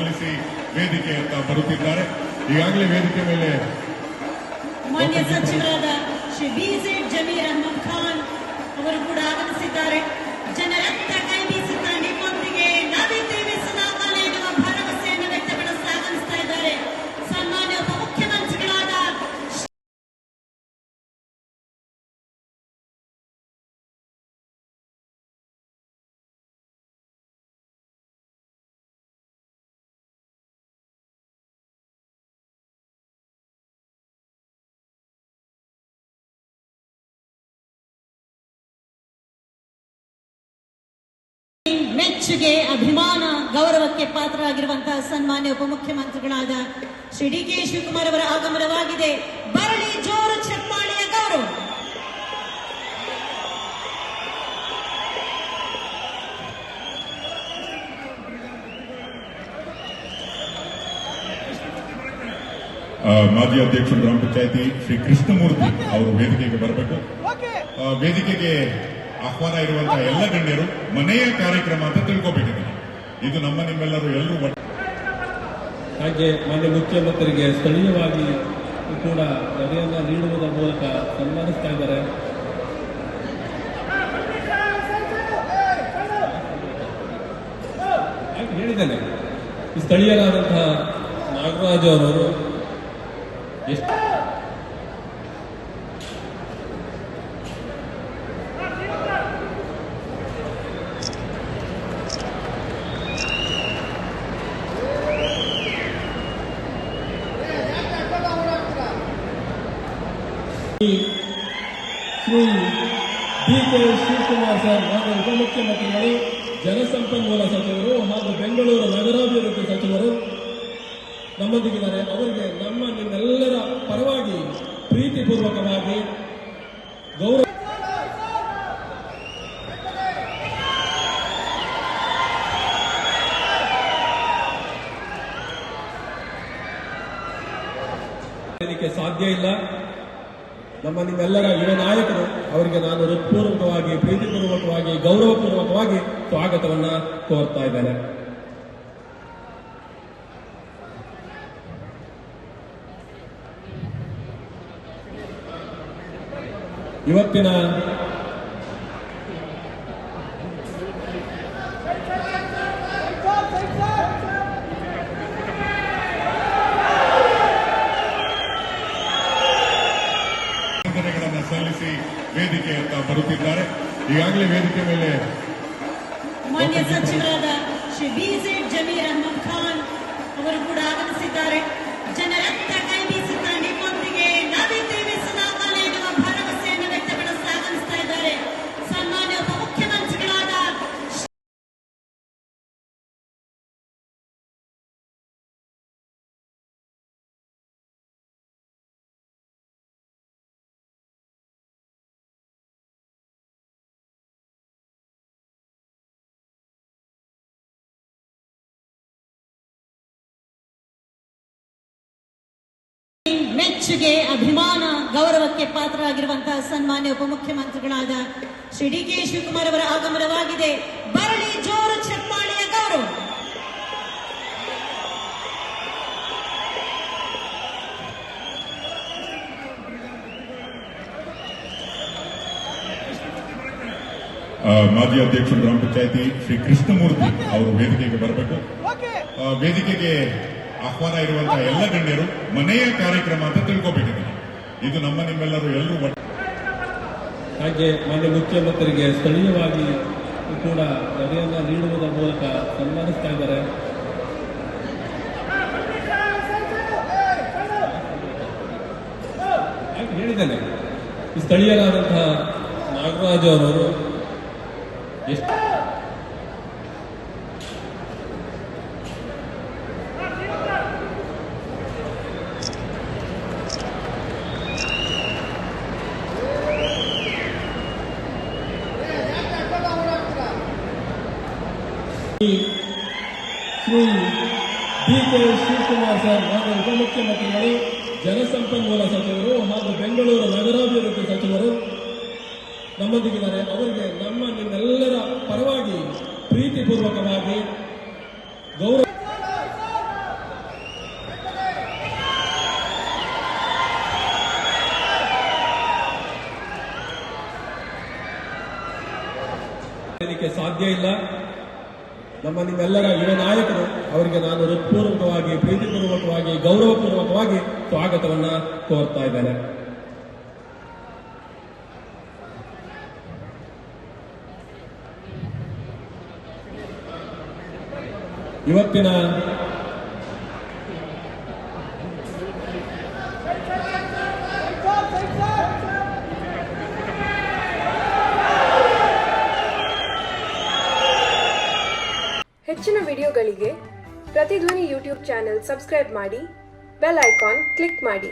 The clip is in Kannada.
ಸಲ್ಲಿಸಿ ವೇದಿಕೆಯತ್ತ ಬರುತ್ತಿದ್ದಾರೆ. ಈಗಾಗಲೇ ವೇದಿಕೆ ಮೇಲೆ ಮಾನ್ಯ ಸಚಿವರಾದ ಶ್ರೀ BZ ಜಮೀರ್ ಅಹ್ಮದ್ ಖಾನ್ ಅವರು ಕೂಡ ಆಗಮಿಸಿದ್ದಾರೆ. ಜನರತ್ತ ಕೈ ಬೀಸುತ್ತಾ ನಿಮ್ಮೊಂದಿಗೆ ನಾವಿದ್ದೇವೆ ಸದಾಕಾಲ ಎನ್ನುವ ಭರವಸೆಯನ್ನು ವ್ಯಕ್ತಪಡಿಸಿ ಆಗಮಿಸ್ತಾ ಇದ್ದಾರೆ. ಸನ್ಮಾನ್ಯ ಉಪಮುಖ್ಯಮಂತ್ರಿಗಳಾದ ಮೆಚ್ಚುಗೆ, ಅಭಿಮಾನ, ಗೌರವಕ್ಕೆ ಪಾತ್ರರಾಗಿರುವಂತಹ ಸನ್ಮಾನ್ಯ ಉಪಮುಖ್ಯಮಂತ್ರಿಗಳಾದ ಶ್ರೀ DK ಶಿವಕುಮಾರ್ ಅವರ ಆಗಮನವಾಗಿದೆ. ಬರಲಿ ಜೋರು ಚಪ್ಪಾಳೆಯ ಗೌರವ. ಮಾಜಿ ಅಧ್ಯಕ್ಷರು ಗ್ರಾಮ ಪಂಚಾಯತಿ ಶ್ರೀ ಕೃಷ್ಣಮೂರ್ತಿ ಅವರು ವೇದಿಕೆಗೆ ಬರಬೇಕು. ವೇದಿಕೆಗೆ ಆಹ್ವಾನ ಇರುವಂತಹ ಎಲ್ಲ ಗಣ್ಯರು ಮನೆಯ ಕಾರ್ಯಕ್ರಮ ಅಂತ ತಿಳ್ಕೊಬೇಕಿದೆ. ಇದು ನಿಮ್ಮೆಲ್ಲರೂ ಎಲ್ಲರೂ ಹಾಗೆ ಮಾನ್ಯ ಮುಖ್ಯಮಂತ್ರಿಗೆ ಸ್ಥಳೀಯವಾಗಿ ಕೂಡ ಗದೆಯನ್ನ ನೀಡುವುದರ ಮೂಲಕ ಸನ್ಮಾನಿಸ್ತಾ ಇದ್ದಾರೆ. ಹೇಳಿದ್ದೇನೆ, ಈ ಸ್ಥಳೀಯರಾದಂತಹ ನಾಗರಾಜ್ ಅವರು ಎಷ್ಟು ಶ್ರೀ DK ಶಿವಕುಮಾರ್ ಸರ್ ಹಾಗೂ ಉಪಮುಖ್ಯಮಂತ್ರಿಗಳು, ಜಲಸಂಪನ್ಮೂಲ ಸಚಿವರು ಹಾಗೂ ಬೆಂಗಳೂರು ನಗರಾಭಿವೃದ್ಧಿ ಸಚಿವರು ನಮ್ಮೊಂದಿಗಿದ್ದಾರೆ. ಅವರಿಗೆ ನಿಮ್ಮೆಲ್ಲರ ಪರವಾಗಿ ಪ್ರೀತಿಪೂರ್ವಕವಾಗಿ ಗೌರವ ಸಾಧ್ಯ ಇಲ್ಲ. ನಿಮ್ಮೆಲ್ಲರ ಯುವ ನಾಯಕರು, ಅವರಿಗೆ ನಾನು ಹೃತ್ಪೂರ್ವಕವಾಗಿ, ಪ್ರೀತಿಪೂರ್ವಕವಾಗಿ, ಗೌರವಪೂರ್ವಕವಾಗಿ ಸ್ವಾಗತವನ್ನ ಕೋರ್ತಾ ಇದ್ದೇನೆ. ಇವತ್ತಿನ ಸಲ್ಲಿಸಿ ವೇದಿಕೆಯತ್ತ ಬರುತ್ತಿದ್ದಾರೆ. ಈಗಾಗಲೇ ವೇದಿಕೆ ಮೇಲೆ ಮಾನ್ಯ ಸಚಿವರಾದ ಶ್ರೀ BZ ಜಮೀರ್ ಅಹ್ಮದ್ ಖಾನ್ ಅವರು ಕೂಡ ಆಗಮಿಸಿದ್ದಾರೆ. ಜನರತ್ತ ಕೈ ಬೀಸುತ್ತಾ ನಿಮ್ಮೊಂದಿಗೆ ನಾವಿದ್ದೇವೆ ಸದಾಕಾಲ ಎನ್ನುವ ಭರವಸೆಯನ್ನು ವ್ಯಕ್ತಪಡಿಸಿ ಆಗಮಿಸ್ತಾ ಇದ್ದಾರೆ. ಸನ್ಮಾನ್ಯ ಉಪಮುಖ್ಯಮಂತ್ರಿಗಳಾದ ಮೆಚ್ಚುಗೆ, ಅಭಿಮಾನ, ಗೌರವಕ್ಕೆ ಪಾತ್ರರಾಗಿರುವಂತಹ ಸನ್ಮಾನ್ಯ ಉಪಮುಖ್ಯಮಂತ್ರಿಗಳಾದ ಶ್ರೀ DK ಶಿವಕುಮಾರ್ ಅವರ ಆಗಮನವಾಗಿದೆ. ಬರಲಿ ಜೋರು ಚಪ್ಪಾಳೆಯ ಗೌರವ. ಮಾಜಿ ಅಧ್ಯಕ್ಷರು ಗ್ರಾಮ ಪಂಚಾಯತಿ ಶ್ರೀ ಕೃಷ್ಣಮೂರ್ತಿ ಅವರು ವೇದಿಕೆಗೆ ಬರಬೇಕು. ವೇದಿಕೆಗೆ ಆಹ್ವಾನ ಇರುವಂತಹ ಎಲ್ಲ ಗಣ್ಯರು ಮನೆಯ ಕಾರ್ಯಕ್ರಮ ಅಂತ ತಿಳ್ಕೊಬೇಕಿದೆ. ಇದು ನಿಮ್ಮೆಲ್ಲರೂ ಎಲ್ಲರೂ ಹಾಗೆ ಮಾನ್ಯ ಮುಖ್ಯಮಂತ್ರಿಗೆ ಸ್ಥಳೀಯವಾಗಿ ಕೂಡ ಗದೆಯನ್ನ ನೀಡುವುದರ ಮೂಲಕ ಸನ್ಮಾನಿಸ್ತಾ ಇದ್ದಾರೆ. ಹೇಳಿದ್ದೇನೆ, ಈ ಸ್ಥಳೀಯರಾದಂತಹ ನಾಗರಾಜ್ ಅವರು ಎಷ್ಟು ಶ್ರೀ DK ಶಿವಕುಮಾರ್ ಸರ್ ಹಾಗೂ ಉಪಮುಖ್ಯಮಂತ್ರಿಗಳು, ಜಲಸಂಪನ್ಮೂಲ ಸಚಿವರು ಹಾಗೂ ಬೆಂಗಳೂರು ನಗರಾಭಿವೃದ್ಧಿ ಸಚಿವರು ನಮ್ಮೊಂದಿಗಿದ್ದಾರೆ. ಅವರಿಗೆ ನಿಮ್ಮೆಲ್ಲರ ಪರವಾಗಿ ಪ್ರೀತಿಪೂರ್ವಕವಾಗಿ ಗೌರವ ಮರೆಯಲಿಕ್ಕೆ ಸಾಧ್ಯ ಇಲ್ಲ. ನಿಮ್ಮೆಲ್ಲರ ಯುವ ನಾಯಕರು, ಅವರಿಗೆ ನಾನು ಹೃತ್ಪೂರ್ವಕವಾಗಿ, ಪ್ರೀತಿಪೂರ್ವಕವಾಗಿ, ಗೌರವಪೂರ್ವಕವಾಗಿ ಸ್ವಾಗತವನ್ನ ಕೋರ್ತಾ ಇದ್ದೇನೆ. ಇವತ್ತಿನ ಹೆಚ್ಚಿನ ವಿಡಿಯೋಗಳಿಗೆ ಪ್ರತಿಧ್ವನಿ ಯೂಟ್ಯೂಬ್ ಚಾನೆಲ್ ಸಬ್ಸ್ಕ್ರೈಬ್ ಮಾಡಿ, ಬೆಲ್ ಐಕಾನ್ ಕ್ಲಿಕ್ ಮಾಡಿ.